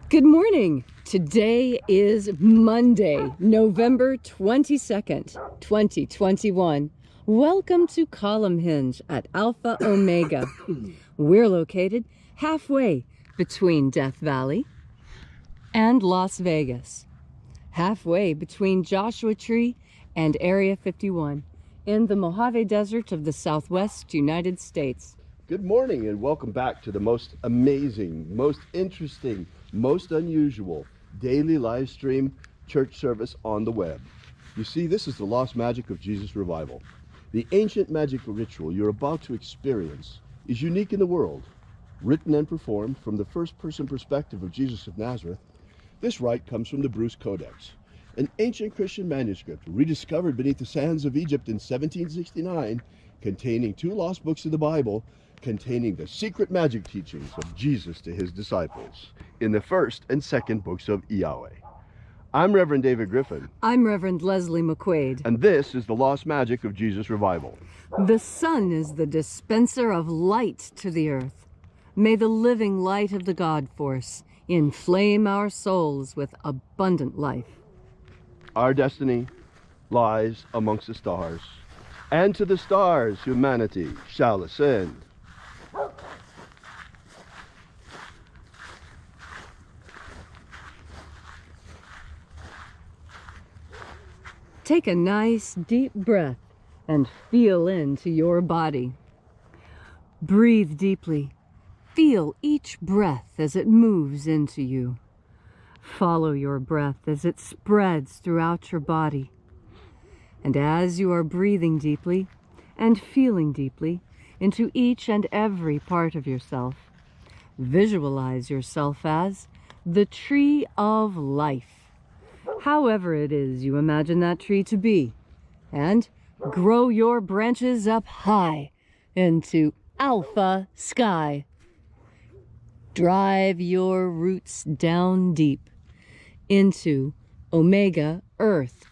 Good morning. Today is Monday, November 22nd, 2021. Welcome to Column Hinge at Alpha Omega. We're located halfway between Death Valley and Las Vegas, halfway between Joshua Tree and Area 51 in the Mojave Desert of the Southwest United States. Good morning and welcome back to the most amazing, most interesting, most unusual daily live stream church service on the web. You see, this is the Lost Magic of Jesus Revival. The ancient magical ritual you're about to experience is unique in the world. Written and performed from the first-person perspective of Jesus of Nazareth, this rite comes from the Bruce Codex, an ancient Christian manuscript rediscovered beneath the sands of Egypt in 1769, containing 2 lost books of the Bible, containing the secret magic teachings of Jesus to his disciples in the 1st and 2nd books of IAOE. I'm Reverend David Griffin. I'm Reverend Leslie McQuade. And this is the Lost Magic of Jesus Revival. The sun is the dispenser of light to the earth. May the living light of the God Force inflame our souls with abundant life. Our destiny lies amongst the stars, and to the stars humanity shall ascend. Take a nice deep breath and feel into your body. Breathe deeply. Feel each breath as it moves into you. Follow your breath as it spreads throughout your body. And as you are breathing deeply and feeling deeply into each and every part of yourself, visualize yourself as the tree of life. However it is you imagine that tree to be, and grow your branches up high into alpha sky. Drive your roots down deep into omega earth.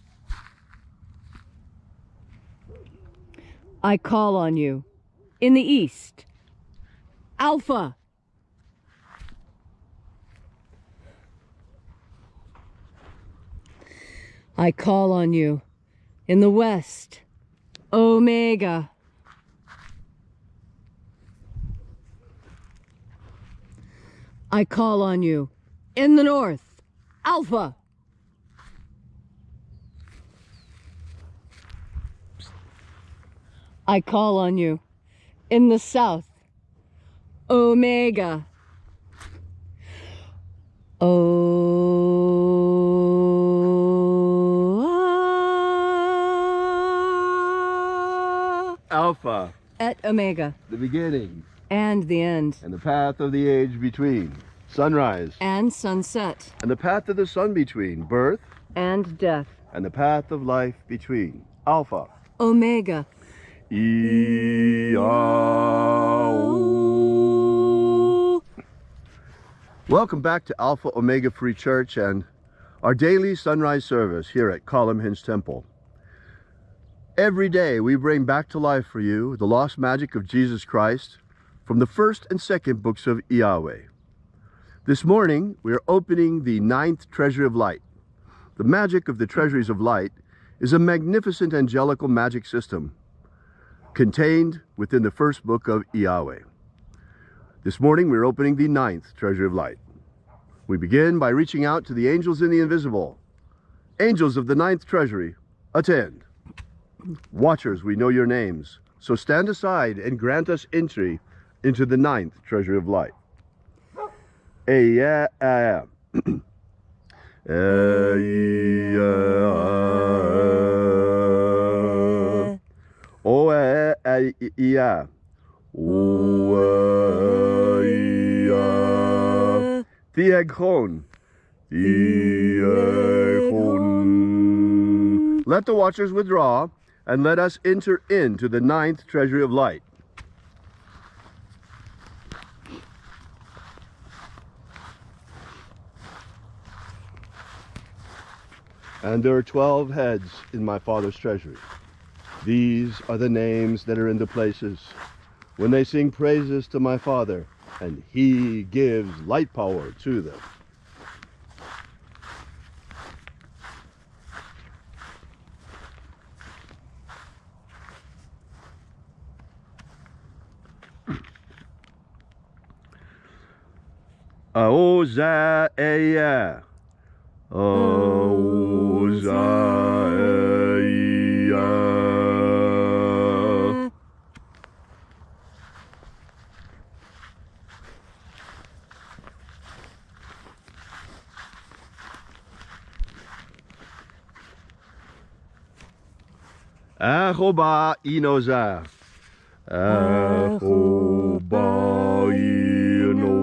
I call on you in the east, alpha. I call on you in the west, omega. I call on you in the north, alpha. I call on you in the south, omega. Alpha. Et omega. The beginning. And the end. And the path of the age between. Sunrise. And sunset. And the path of the sun between. Birth. And death. And the path of life between. Alpha. Omega. IAOE. Welcome back to Alpha Omega Free Church and our daily sunrise service here at Column Hinge Temple. Every day we bring back to life for you the lost magic of Jesus Christ from the 1st and 2nd books of IAOE. This morning we are opening the 9th Treasury of Light. The magic of the Treasuries of Light is a magnificent angelical magic system contained within the 1st book of IAOE. This morning we're opening the 9th Treasury of Light. We begin by reaching out to the angels in the invisible. Angels of the 9th Treasury, attend. Watchers, we know your names, so stand aside and grant us entry into the 9th Treasury of Light. Let the watchers withdraw, and let us enter into the 9th Treasury of Light. And there are 12 heads in my Father's treasury. These are the names that are in the places when they sing praises to my Father, and He gives light power to them. Aozaeya, Aozaeya. Ahoba inoza, Ahoba inoza.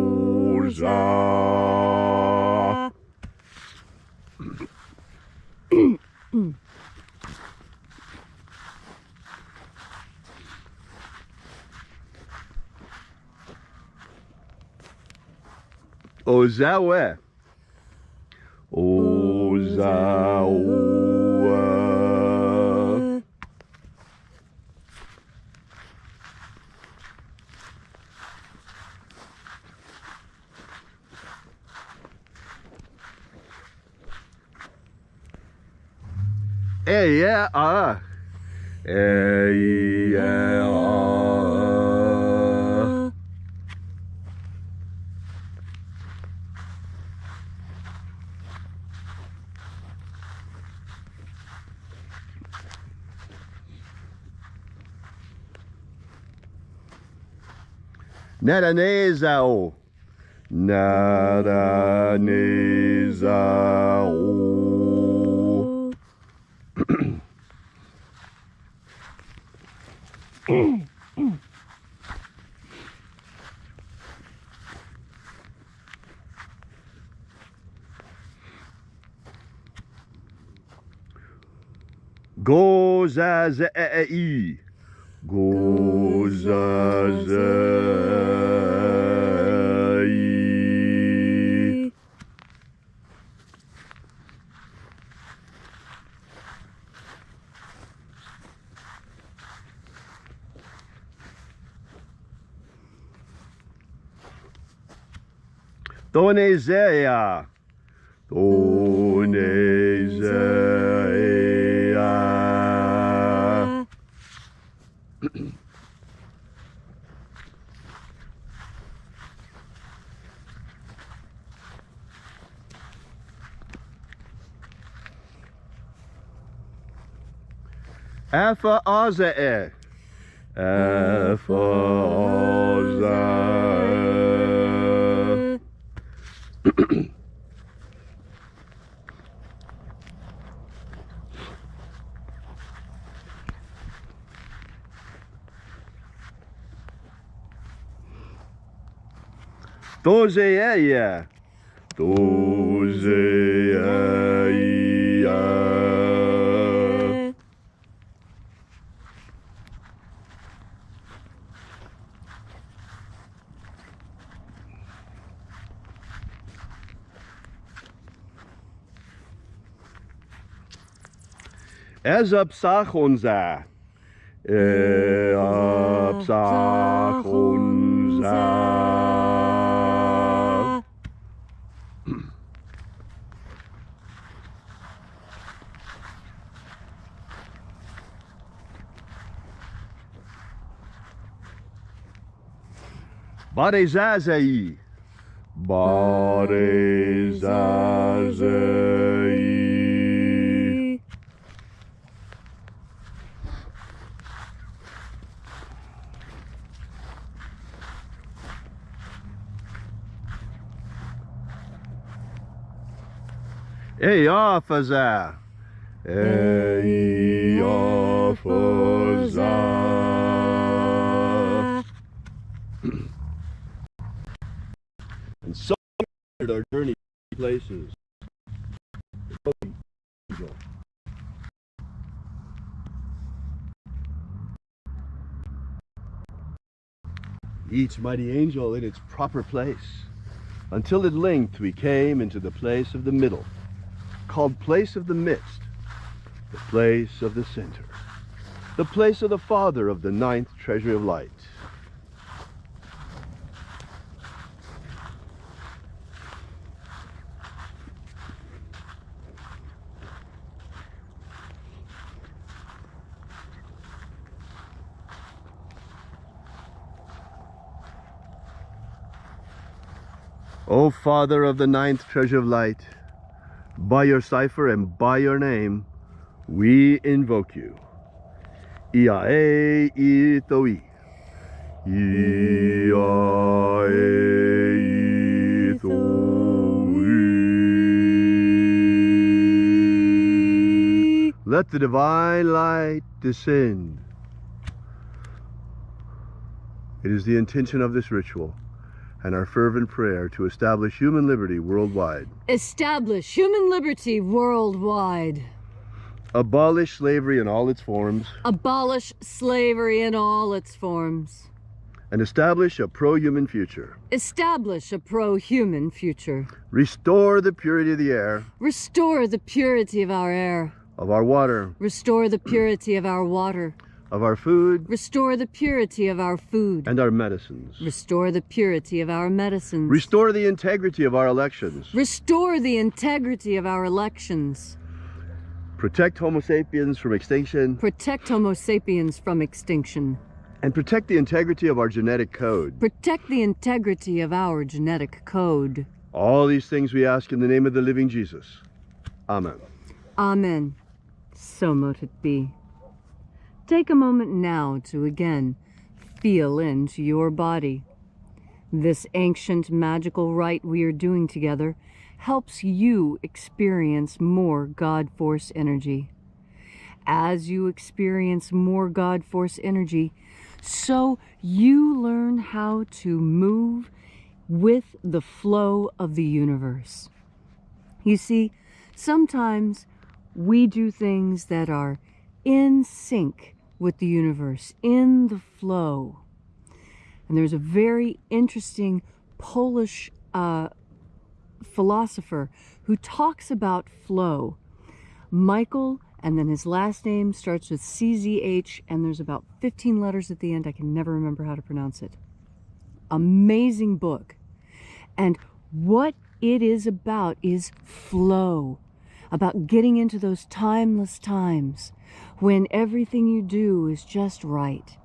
Ozawe, Ozawe. Yeah, yeah. Nadanezao, Nadanezao. Gozazei, Gozazei. Donezeia, Donezeia. Afa Azae, Afa Azae. Dozeia, Dozeia. Ezapsachonza, Ezapsachonza. Barezazai, Barezazai. Eyafaza, Eyafaza. And so our journey places. Each mighty angel in its proper place, until at length we came into the place of the middle, called place of the midst, the place of the center. the place of the father of the 9th treasury of light. O Father of the 9th treasure of light, by your cipher and by your name, we invoke you. IAOE I. IAOE. Let the divine light descend. It is the intention of this ritual and our fervent prayer to establish human liberty worldwide. Establish human liberty worldwide. Abolish slavery in all its forms. Abolish slavery in all its forms. And establish a pro-human future. Establish a pro-human future. Restore the purity of the air. Restore the purity of our air. Of our water. Restore the purity of our water. Of our food. Restore the purity of our food. And our medicines. Restore the purity of our medicines. Restore the integrity of our elections. Restore the integrity of our elections. Protect Homo sapiens from extinction. Protect Homo sapiens from extinction. And protect the integrity of our genetic code. Protect the integrity of our genetic code. All these things we ask in the name of the living Jesus. Amen. Amen. So mote it be. Take a moment now to again feel into your body. This ancient magical rite we are doing together helps you experience more God Force energy. As you experience more God Force energy, so you learn how to move with the flow of the universe. You see, sometimes we do things that are in sync with the universe, in the flow. And there's a very interesting Polish philosopher who talks about flow. Michael, and then his last name starts with CZH, and there's about 15 letters at the end. I can never remember how to pronounce it. Amazing book. And what it is about is flow. About getting into those timeless times when everything you do is just right.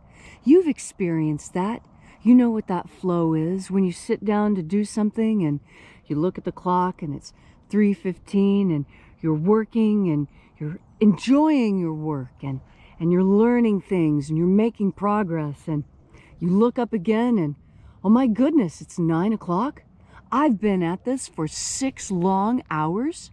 You've experienced that. You know what that flow is when you sit down to do something and you look at the clock and it's 3:15 and you're working and you're enjoying your work and you're learning things and you're making progress, and you look up again and, oh my goodness, it's 9 o'clock. I've been at this for 6 long hours.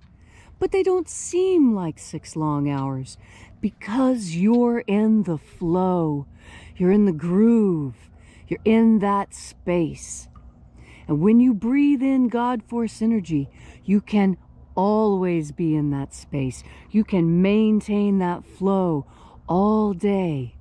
But they don't seem like 6 long hours because you're in the flow. You're in the groove. You're in that space. And when you breathe in God Force energy, you can always be in that space. You can maintain that flow all day.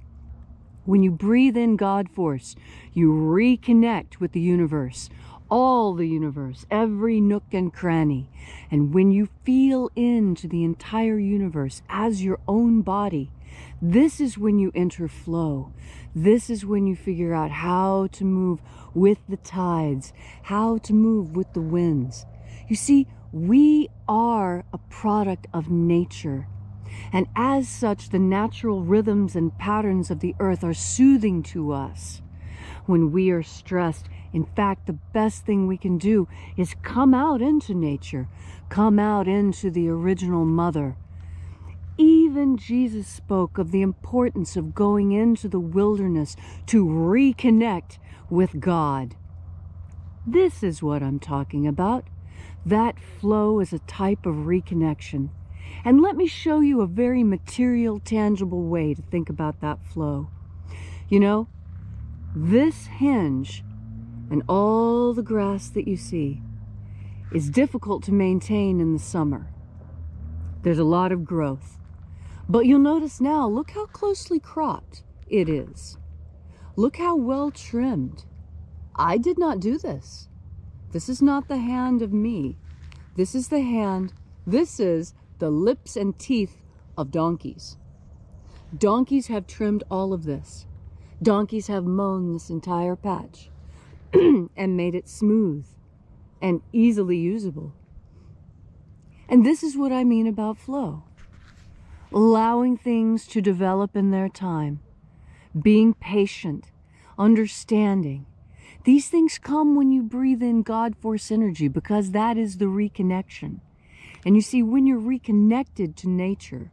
When you breathe in God Force, you reconnect with the universe. All the universe, every nook and cranny. And when you feel into the entire universe as your own body, this is when you enter flow. This is when you figure out how to move with the tides, how to move with the winds. You see, we are a product of nature. And as such, the natural rhythms and patterns of the earth are soothing to us. When we are stressed, in fact, the best thing we can do is come out into nature, come out into the original mother. Even Jesus spoke of the importance of going into the wilderness to reconnect with God. This is what I'm talking about. That flow is a type of reconnection. And let me show you a very material, tangible way to think about that flow. You know, this hinge and all the grass that you see is difficult to maintain in the summer. There's a lot of growth. But you'll notice now, look how closely cropped it is. Look how well trimmed. I did not do this. This is not the hand of me. This is the lips and teeth of donkeys. Donkeys have trimmed all of this. Donkeys have mown this entire patch and made it smooth and easily usable. And this is what I mean about flow. Allowing things to develop in their time, being patient, understanding. These things come when you breathe in God force energy, because that is the reconnection. And you see, when you're reconnected to nature,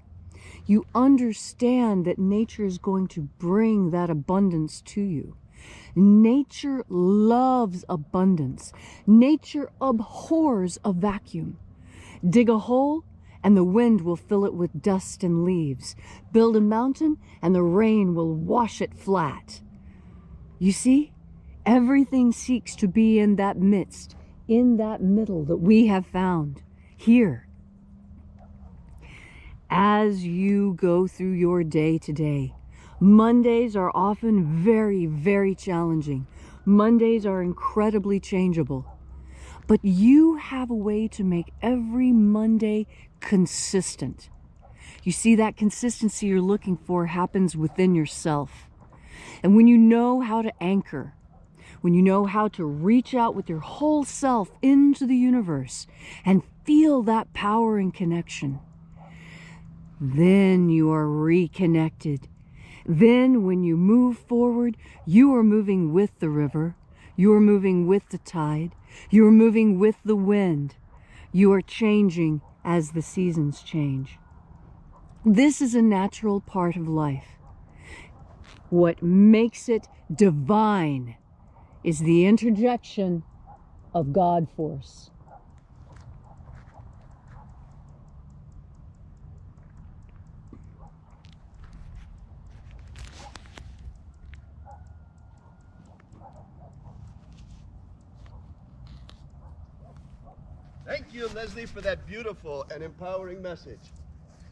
you understand that nature is going to bring that abundance to you. Nature loves abundance. Nature abhors a vacuum. Dig a hole and the wind will fill it with dust and leaves. Build a mountain and the rain will wash it flat. You see, everything seeks to be in that midst, in that middle that we have found here. As you go through your day today, Mondays are often very, very challenging. Mondays are incredibly changeable. But you have a way to make every Monday consistent. You see, that consistency you're looking for happens within yourself. And when you know how to anchor, when you know how to reach out with your whole self into the universe and feel that power and connection, then you are reconnected. Then when you move forward, you are moving with the river, you are moving with the tide, you are moving with the wind, you are changing as the seasons change. This is a natural part of life. What makes it divine is the interjection of God force. Thank you, Leslie, for that beautiful and empowering message.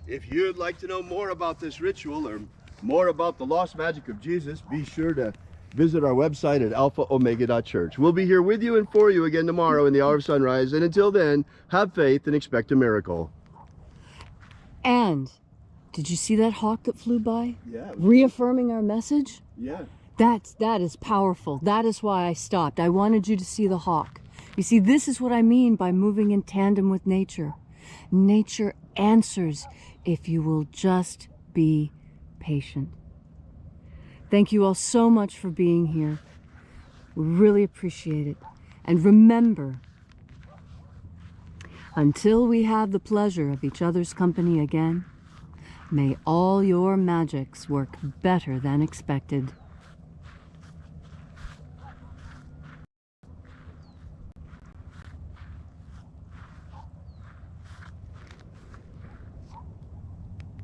If you'd like to know more about this ritual or more about the lost magic of Jesus, be sure to visit our website at alphaomega.church. We'll be here with you and for you again tomorrow in the hour of sunrise. And until then, have faith and expect a miracle. And did you see that hawk that flew by? Yeah. Reaffirming our message? Yeah. That is powerful. That is why I stopped. I wanted you to see the hawk. You see, this is what I mean by moving in tandem with nature. Nature answers if you will just be patient. Thank you all so much for being here. We really appreciate it. And remember, until we have the pleasure of each other's company again, may all your magics work better than expected.